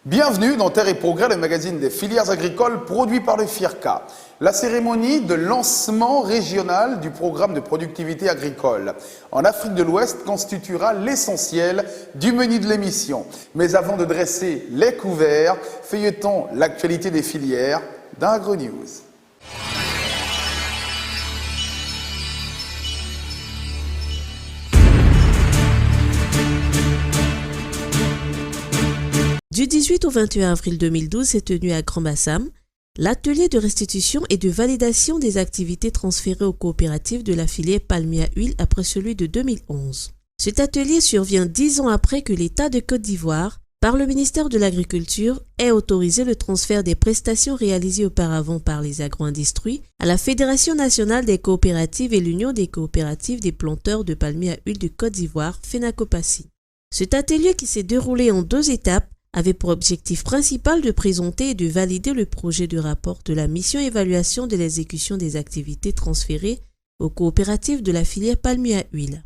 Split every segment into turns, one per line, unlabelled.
Bienvenue dans Terre et Progrès, le magazine des filières agricoles produit par le FIRCA. La cérémonie de lancement régional du programme de productivité agricole en Afrique de l'Ouest constituera l'essentiel du menu de l'émission. Mais avant de dresser les couverts, feuilletons l'actualité des filières dans AgroNews.
Du 18 au 21 avril 2012 s'est tenu à Grand-Bassam l'atelier de restitution et de validation des activités transférées aux coopératives de la filière palmier à huile après celui de 2011. Cet atelier survient 10 ans après que l'État de Côte d'Ivoire, par le ministère de l'Agriculture, ait autorisé le transfert des prestations réalisées auparavant par les agro-industries à la Fédération nationale des coopératives et l'Union des coopératives des planteurs de palmier à huile de Côte d'Ivoire, FENACOPACI. Cet atelier qui s'est déroulé en 2 étapes avait pour objectif principal de présenter et de valider le projet de rapport de la mission évaluation de l'exécution des activités transférées aux coopératives de la filière palmier à huile.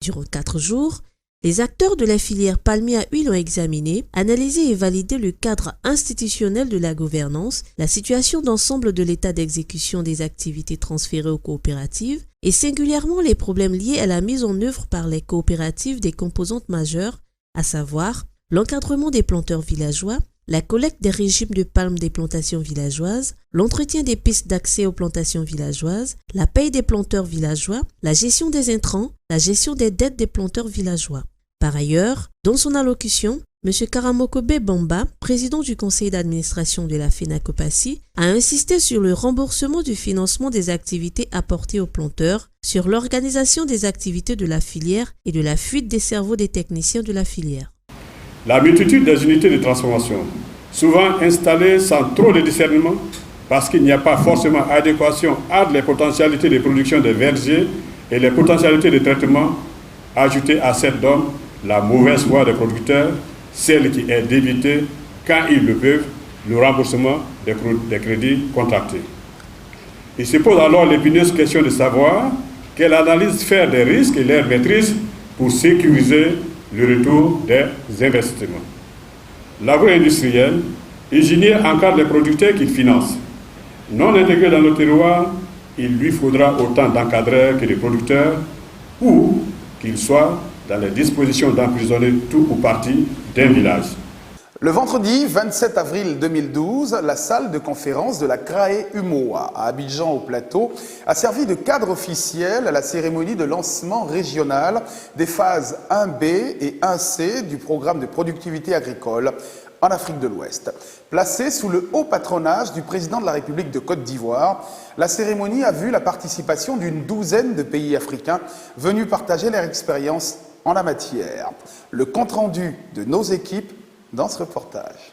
Durant 4 jours, les acteurs de la filière palmier à huile ont examiné, analysé et validé le cadre institutionnel de la gouvernance, la situation d'ensemble de l'état d'exécution des activités transférées aux coopératives et singulièrement les problèmes liés à la mise en œuvre par les coopératives des composantes majeures, à savoir l'encadrement des planteurs villageois, la collecte des régimes de palme des plantations villageoises, l'entretien des pistes d'accès aux plantations villageoises, la paie des planteurs villageois, la gestion des intrants, la gestion des dettes des planteurs villageois. Par ailleurs, dans son allocution, M. Karamokobe Bamba, président du conseil d'administration de la FENACOPACI, a insisté sur le remboursement du financement des activités apportées aux planteurs, sur l'organisation des activités de la filière et de la fuite des cerveaux des techniciens de la filière.
La multitude des unités de transformation, souvent installées sans trop de discernement, parce qu'il n'y a pas forcément adéquation entre les potentialités de production des vergers et les potentialités de traitement, ajoutées à cette donne la mauvaise foi des producteurs, celle qui est d'éviter, quand ils le peuvent, le remboursement des crédits contractés. Il se pose alors l'épineuse question de savoir quelle analyse faire des risques et leur maîtrise pour sécuriser le retour des investissements. L'agro-industriel, ingénieux encadre les producteurs qu'il finance. Non intégré dans le terroir, il lui faudra autant d'encadreurs que de producteurs ou qu'ils soient dans les dispositions d'emprisonner tout ou partie d'un village.
Le vendredi 27 avril 2012, la salle de conférence de la CRAE UMOA à Abidjan au Plateau a servi de cadre officiel à la cérémonie de lancement régional des phases 1B et 1C du programme de productivité agricole en Afrique de l'Ouest. Placée sous le haut patronage du président de la République de Côte d'Ivoire, la cérémonie a vu la participation d'une douzaine de pays africains venus partager leur expérience en la matière. Le compte-rendu de nos équipes dans ce reportage.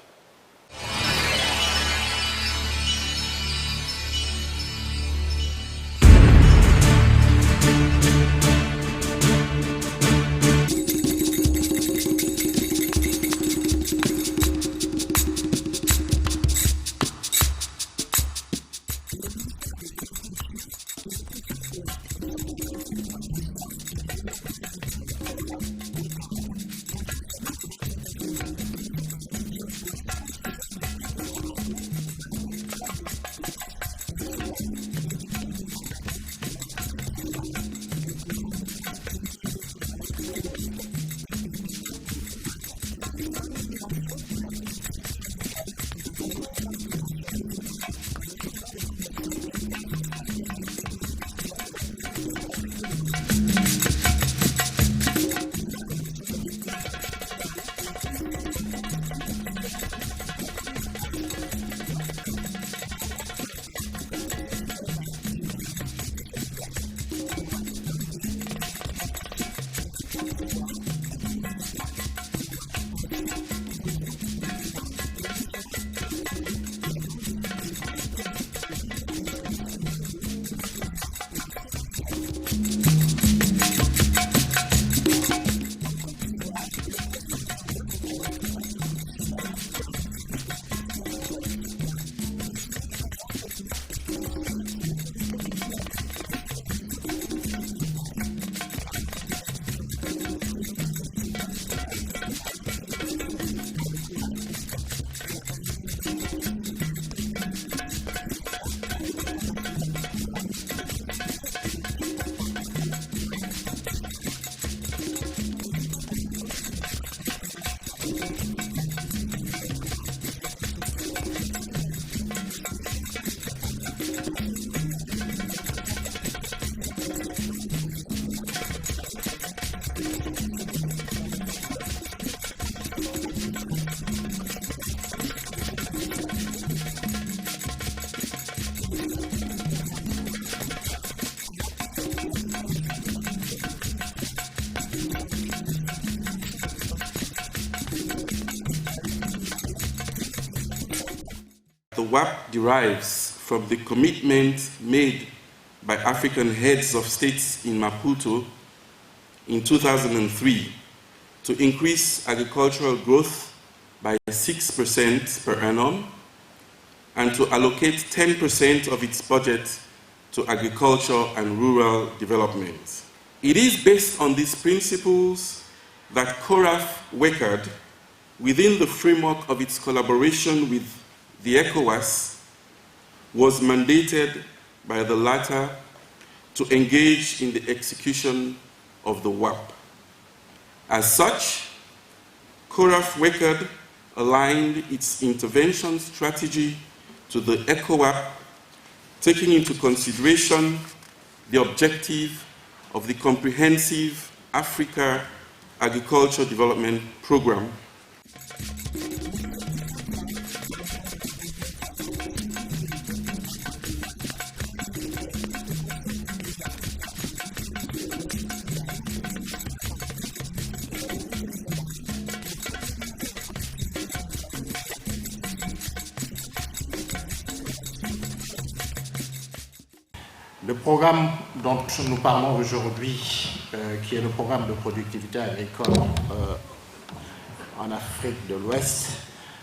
the WAP derives from the commitment made by African heads of states in Maputo in 2003 to increase agricultural growth by 6% per annum and to allocate 10% of its budget to agriculture and rural development. It is based on these principles that CORAF-WECAD, within the framework of its collaboration with the ECOWAS, was mandated by the latter to engage in the execution of the WAP. As such, CORAF-WECAD aligned its intervention strategy to the ECOWAP, taking into consideration the objective of the Comprehensive Africa Agriculture Development Program.
Le programme dont nous parlons aujourd'hui, qui est le programme de productivité agricole en Afrique de l'Ouest,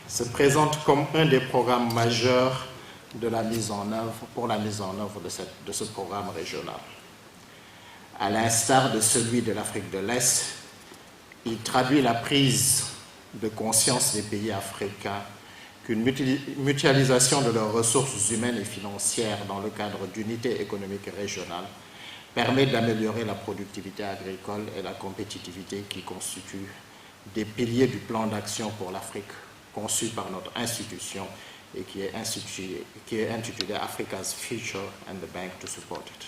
se présente comme un des programmes majeurs de la mise en œuvre, pour la mise en œuvre de ce programme régional. À l'instar de celui de l'Afrique de l'Est, il traduit la prise de conscience des pays africains qu'une mutualisation de leurs ressources humaines et financières dans le cadre d'unités économiques régionales permet d'améliorer la productivité agricole et la compétitivité qui constituent des piliers du plan d'action pour l'Afrique conçu par notre institution et qui est intitulé Africa's Future and the Bank to Support It.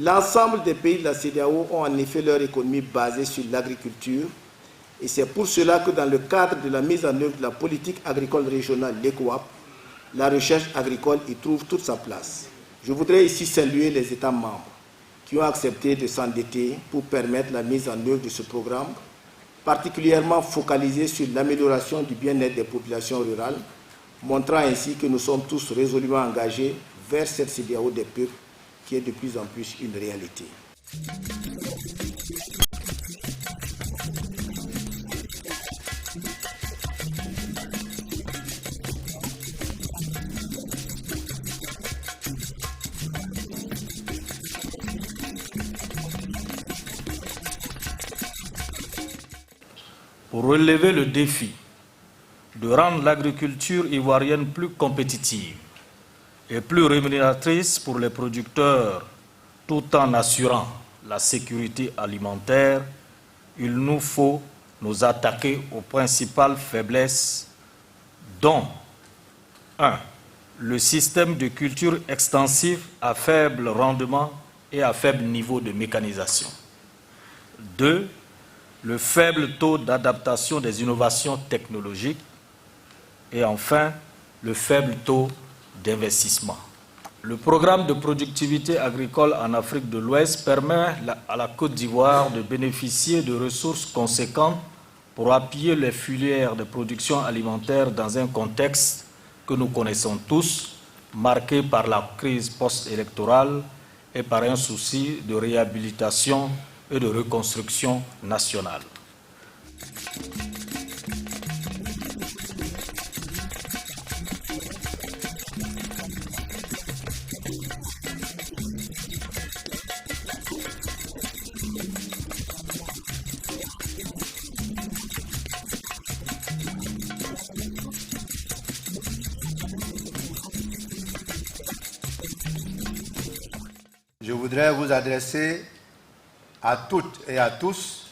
L'ensemble des pays de la CEDEAO ont en effet leur économie basée sur l'agriculture et c'est pour cela que dans le cadre de la mise en œuvre de la politique agricole régionale, l'ECOWAP, la recherche agricole y trouve toute sa place. Je voudrais ici saluer les États membres qui ont accepté de s'endetter pour permettre la mise en œuvre de ce programme, particulièrement focalisé sur l'amélioration du bien-être des populations rurales, montrant ainsi que nous sommes tous résolument engagés vers cette CEDEAO des peuples qui est de plus en plus une réalité.
Pour relever le défi de rendre l'agriculture ivoirienne plus compétitive et plus rémunératrice pour les producteurs tout en assurant la sécurité alimentaire, il nous faut nous attaquer aux principales faiblesses dont 1. Le système de culture extensive à faible rendement et à faible niveau de mécanisation. 2. Le faible taux d'adaptation des innovations technologiques. Et enfin, le faible taux d'investissement. Le programme de productivité agricole en Afrique de l'Ouest permet à la Côte d'Ivoire de bénéficier de ressources conséquentes pour appuyer les filières de production alimentaire dans un contexte que nous connaissons tous, marqué par la crise post-électorale et par un souci de réhabilitation et de reconstruction nationale.
Je voudrais vous adresser à toutes et à tous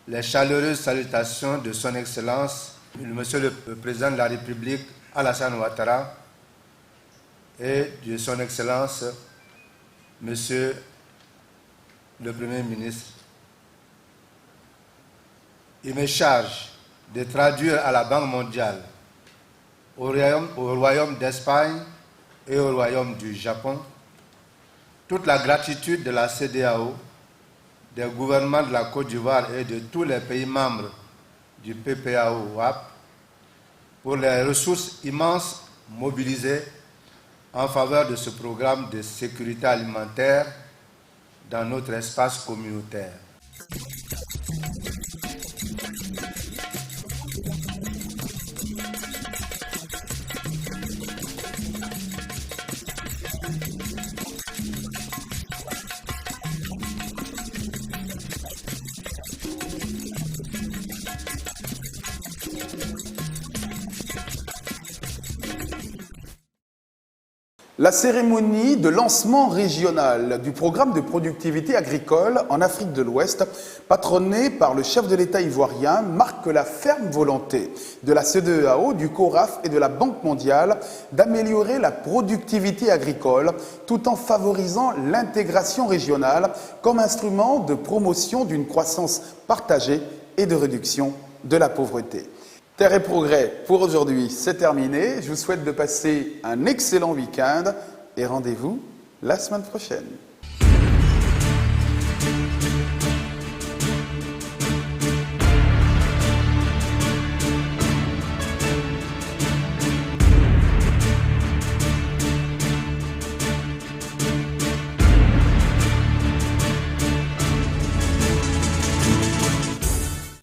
les chaleureuses salutations de Son Excellence, Monsieur le Président de la République, Alassane Ouattara, et de Son Excellence, Monsieur le Premier ministre. Il me charge de traduire à la Banque mondiale, au Royaume d'Espagne et au Royaume du Japon, toute la gratitude de la CEDEAO, des gouvernements de la Côte d'Ivoire et de tous les pays membres du PPAO-WAP pour les ressources immenses mobilisées en faveur de ce programme de sécurité alimentaire dans notre espace communautaire.
La cérémonie de lancement régional du programme de productivité agricole en Afrique de l'Ouest, patronnée par le chef de l'État ivoirien, marque la ferme volonté de la CEDEAO, du CORAF et de la Banque mondiale d'améliorer la productivité agricole tout en favorisant l'intégration régionale comme instrument de promotion d'une croissance partagée et de réduction de la pauvreté. Terre et Progrès pour aujourd'hui, c'est terminé. Je vous souhaite de passer un excellent week-end et rendez-vous la semaine prochaine.